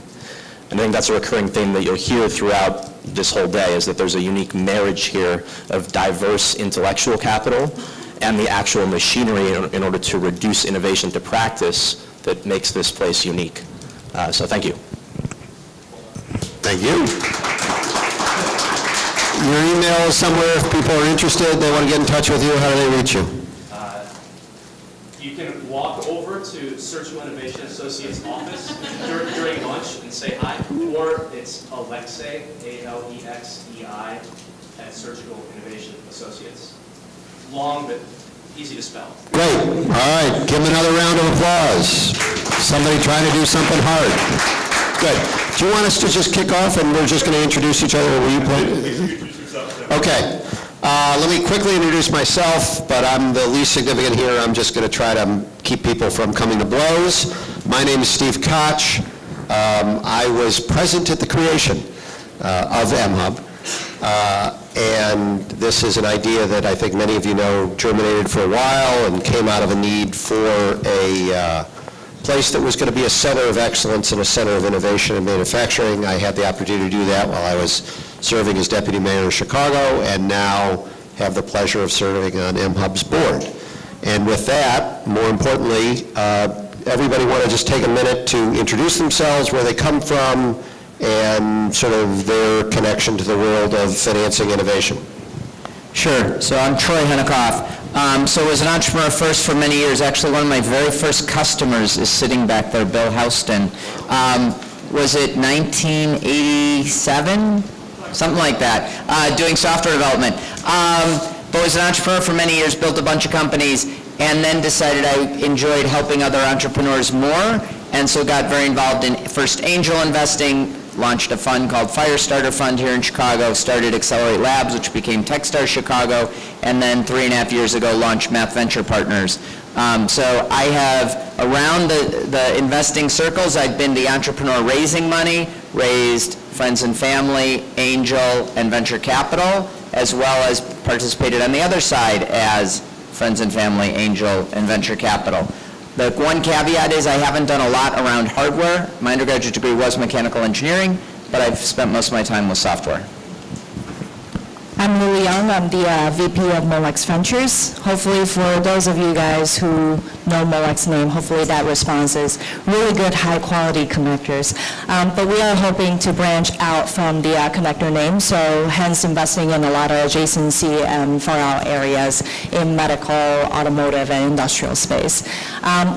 And I think that's a recurring theme that you'll hear throughout this whole day, is that there's a unique marriage here of diverse intellectual capital and the actual machinery in order to reduce innovation to practice that makes this place unique. So thank you. Thank you. Your email is somewhere if people are interested, they want to get in touch with you, how do they reach you? You can walk over to Surgical Innovation Associates office during lunch and say hi, or it's Alexei, A-L-E-X-E-I, at Surgical Innovation Associates. Long, but easy to spell. Great. All right. Give them another round of applause. Somebody trying to do something hard. Good. Do you want us to just kick off and we're just going to introduce each other? Or will you play? Okay. Let me quickly introduce myself, but I'm the least significant here. I'm just going to try to keep people from coming to blows. My name is Steve Koch. I was present at the creation of mHUB. And this is an idea that I think many of you know germinated for a while and came out of a need for a place that was going to be a center of excellence and a center of innovation and manufacturing. I had the opportunity to do that while I was serving as deputy mayor of Chicago, and now have the pleasure of serving on mHUB's board. And with that, more importantly, everybody want to just take a minute to introduce themselves, where they come from, and sort of their connection to the world of financing innovation. Sure. So I'm Troy Hennekoff. So as an entrepreneur first for many years, actually one of my very first customers is sitting back there, Bill Houston. Was it 1987? Something like that, doing software development. But was an entrepreneur for many years, built a bunch of companies, and then decided I enjoyed helping other entrepreneurs more, and so got very involved in first angel investing, launched a fund called Firestarter Fund here in Chicago, started Accelerate Labs, which became Techstars Chicago, and then 3.5 years ago launched Math Venture Partners. So I have, around the investing circles, I've been the entrepreneur raising money, raised friends and family, angel, and venture capital, as well as participated on the other side as friends and family, angel, and venture capital. The one caveat is I haven't done a lot around hardware. My undergraduate degree was mechanical engineering, but I've spent most of my time with software. I'm Lily Young. I'm the VP of Molex Ventures. Hopefully for those of you guys who know Molex's name, hopefully that response is really good, high-quality connectors. But we are hoping to branch out from the connector name, so hence investing in a lot of adjacency and far-out areas in medical, automotive, and industrial space.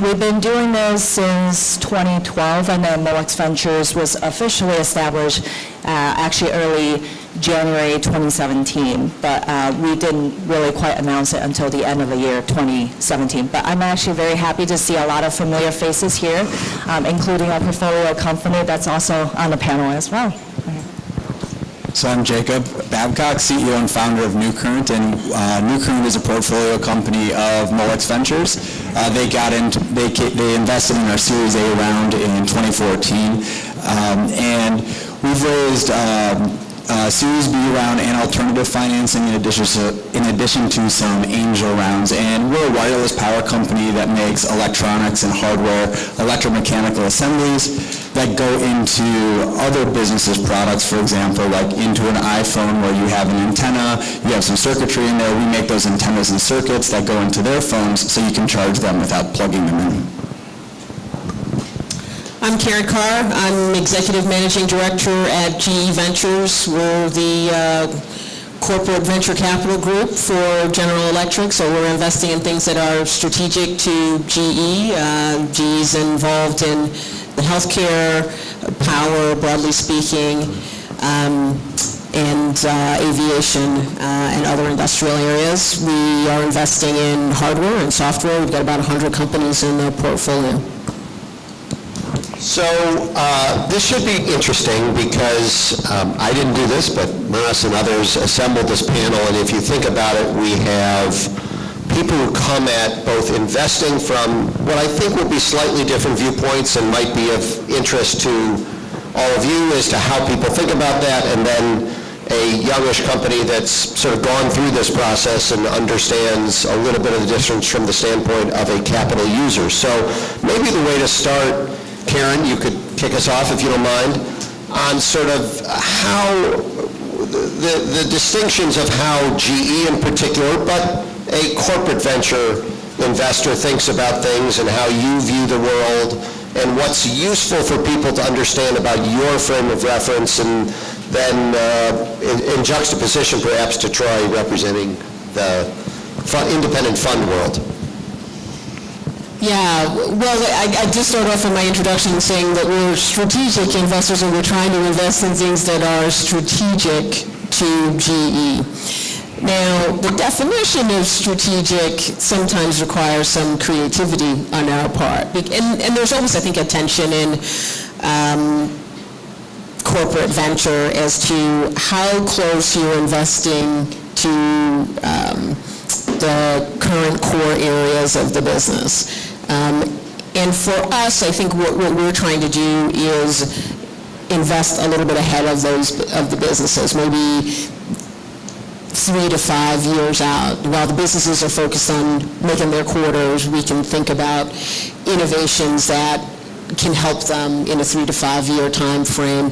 We've been doing this since 2012, and then Molex Ventures was officially established actually early January 2017, but we didn't really quite announce it until the end of the year 2017. But I'm actually very happy to see a lot of familiar faces here, including our portfolio company that's also on the panel as well. So I'm Jacob Babcock, CEO and founder of New Current, and New Current is a portfolio company of Molex Ventures. They invested in our Series A round in 2014, and we've raised Series B round and alternative financing in addition to some angel rounds. And we're a wireless power company that makes electronics and hardware, electromechanical assemblies that go into other businesses' products, for example, like into an iPhone where you have an antenna, you have some circuitry in there. We make those antennas and circuits that go into their phones so you can charge them without plugging them in. I'm Karen Carr. I'm Executive Managing Director at GE Ventures. We're the corporate venture capital group for General Electric, so we're investing in things that are strategic to GE. GE's involved in the healthcare, power, broadly speaking, and aviation and other industrial areas. We are investing in hardware and software. We've got about 100 companies in the portfolio. So this should be interesting because I didn't do this, but Maras and others assembled this panel, and if you think about it, we have people who come at both investing from what I think will be slightly different viewpoints and might be of interest to all of you as to how people think about that, and then a youngish company that's sort of gone through this process and understands a little bit of the difference from the standpoint of a capital user. So maybe the way to start, Karen, you could kick us off if you don't mind, on sort of how the distinctions of how GE in particular, but a corporate venture investor thinks about things and how you view the world and what's useful for people to understand about your frame of reference, and then in juxtaposition perhaps to Troy representing the independent fund world. Yeah, well, I just start off in my introduction saying that we're strategic investors and we're trying to invest in things that are strategic to GE. Now, the definition of strategic sometimes requires some creativity on our part. And there's always, I think, a tension in corporate venture as to how close you're investing to the current core areas of the business. And for us, I think what we're trying to do is invest a little bit ahead of the businesses, maybe 3 to 5 years out. While the businesses are focused on making their quarters, we can think about innovations that can help them in a 3 to 5 year time frame.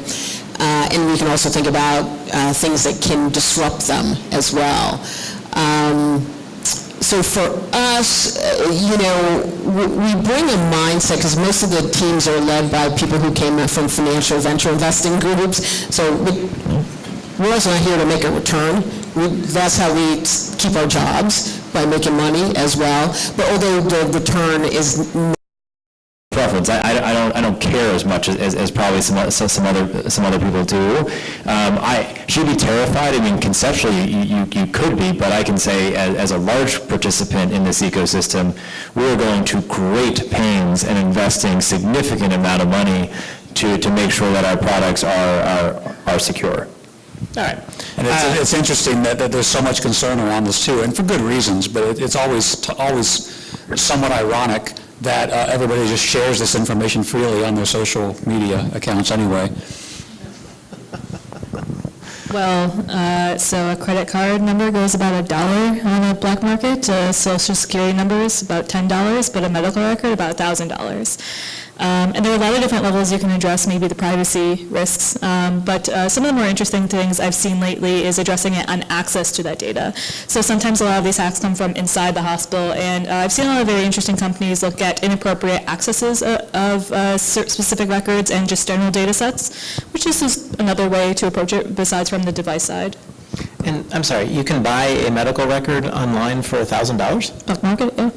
And we can also think about things that can disrupt them as well. So for us, we bring a mindset, because most of the teams are led by people who came from financial venture investing groups. So we're also not here to make a return. That's how we keep our jobs, by making money as well. But although the return is... Preference. ones. I don't care as much as probably some other people do. She'd be terrified. I mean, conceptually, you could be, but I can say as a large participant in this ecosystem, we're going to great pains and investing significant amount of money to make sure that our products are secure. All right. And it's interesting that there's so much concern around this too, and for good reasons, but it's always somewhat ironic that everybody just shares this information freely on their social media accounts anyway. Well, so a credit card number goes about $1 on the black market, a social security number is about $10, but a medical record about $1,000. And there are a lot of different levels you can address, maybe the privacy risks, but some of the more interesting things I've seen lately is addressing it on access to that data. So sometimes a lot of these hacks come from inside the hospital, and I've seen a lot of very interesting companies look at inappropriate accesses of specific records and just general data sets, which is just another way to approach it besides from the device side. And I'm sorry, you can buy a medical record online for $1,000? Black market, yeah.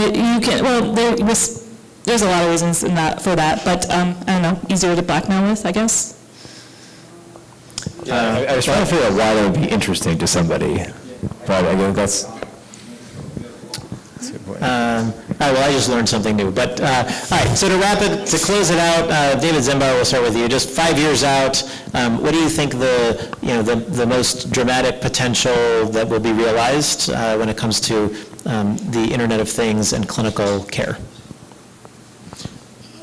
You can, well, there's a lot of reasons for that, but I don't know, easier to blackmail with, I guess. I was trying to figure out why that would be interesting to somebody, but I guess that's a good point. All right, well, I just learned something new. But, all right, so to close it out, David Zembower, we'll start with you. Just 5 years out, what do you think the most dramatic potential that will be realized when it comes to the Internet of Things and clinical care?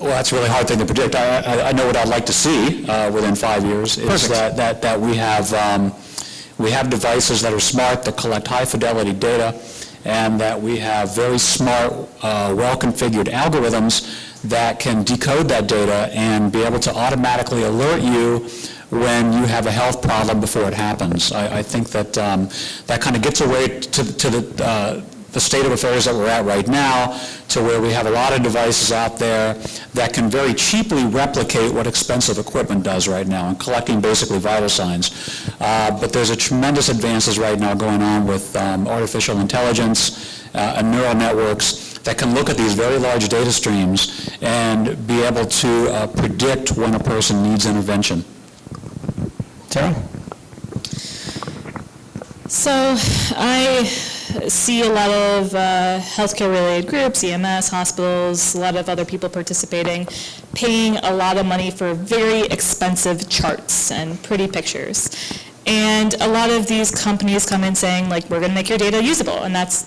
Well, that's a really hard thing to predict. I know what I'd like to see within 5 years is that we have devices that are smart, that collect high-fidelity data, and that we have very smart, well-configured algorithms that can decode that data and be able to automatically alert you when you have a health problem before it happens. I think that that kind of gets away to the state of affairs that we're at right now, to where we have a lot of devices out there that can very cheaply replicate what expensive equipment does right now, and collecting basically vital signs. But there's a tremendous advances right now going on with artificial intelligence and neural networks that can look at these very large data streams and be able to predict when a person needs intervention. Tara? So I see a lot of healthcare-related groups, EMS, hospitals, a lot of other people participating, paying a lot of money for very expensive charts and pretty pictures. And a lot of these companies come in saying, like, we're going to make your data usable, and that's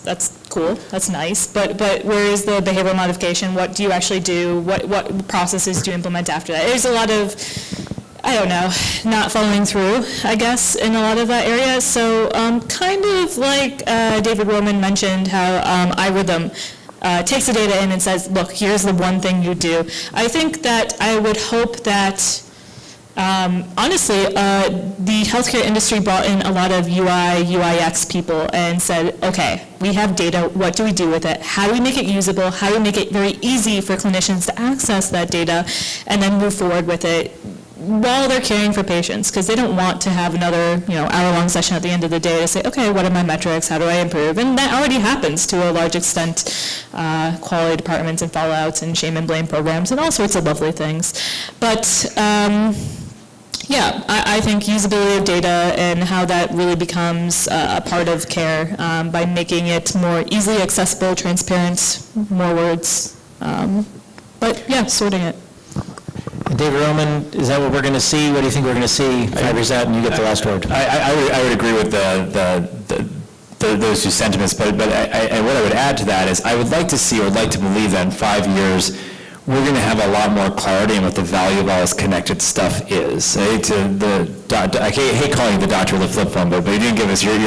cool, that's nice, but where is the behavioral modification? What do you actually do? What processes do you implement after that? There's a lot of, I don't know, not following through, I guess, in a lot of that area. So kind of like David Roman mentioned, how iRhythm takes the data in and says, look, here's the one thing you do. I think that I would hope that, honestly, the healthcare industry brought in a lot of UI, UIX people and said, okay, we have data, what do we do with it? How do we make it usable? How do we make it very easy for clinicians to access that data and then move forward with it while they're caring for patients, because they don't want to have another, hour-long session at the end of the day to say, okay, what are my metrics, how do I improve? And that already happens to a large extent, quality departments and fallouts and shame and blame programs and all sorts of lovely things. But yeah, I think usability of data and how that really becomes a part of care by making it more easily accessible, transparent, more words. But yeah, sorting it. David Roman, is that what we're going to see? What do you think we're going to see 5 years out, and you get the last word? I would agree with those two sentiments, but what I would add to that is I would like to see, or would like to believe that in 5 years, we're going to have a lot more clarity on what the value of all this connected stuff is. I hate calling you the doctor with the flip phone, but you didn't give us your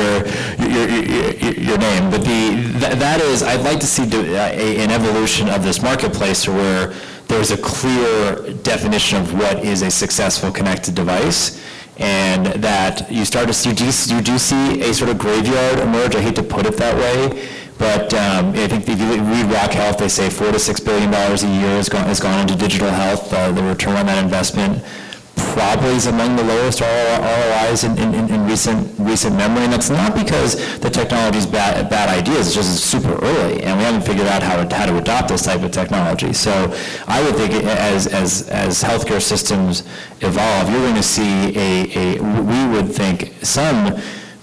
name. But that is, I'd like to see an evolution of this marketplace to where there's a clear definition of what is a successful connected device, and that you do see a sort of graveyard emerge. I hate to put it that way, but I think if you read Rock Health, they say $4 to $6 billion a year has gone into digital health. The return on that investment probably is among the lowest ROIs in recent memory, and that's not because the technology is bad ideas, it's just super early, and we haven't figured out how to adopt this type of technology. So I would think as healthcare systems evolve, you're going to see we would think some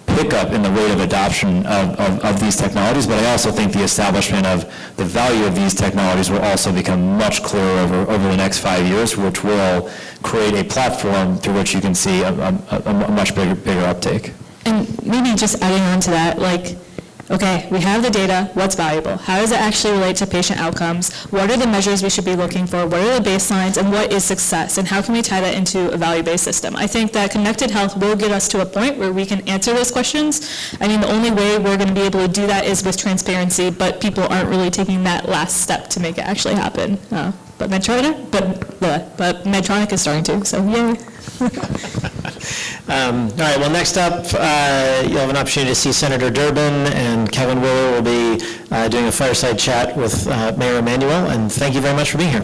pickup in the rate of adoption of these technologies, but I also think the establishment of the value of these technologies will also become much clearer over the next 5 years, which will create a platform through which you can see a much bigger uptake. And maybe just adding on to that, like, okay, we have the data, what's valuable? How does it actually relate to patient outcomes? What are the measures we should be looking for? What are the baselines, and what is success? And how can we tie that into a value-based system? I think that connected health will get us to a point where we can answer those questions. I mean, the only way we're going to be able to do that is with transparency, but people aren't really taking that last step to make it actually happen. But Medtronic is starting to, so yay. All right, well, next up, you'll have an opportunity to see Senator Durbin, and Kevin Willer will be doing a fireside chat with Mayor Emanuel, and thank you very much for being here.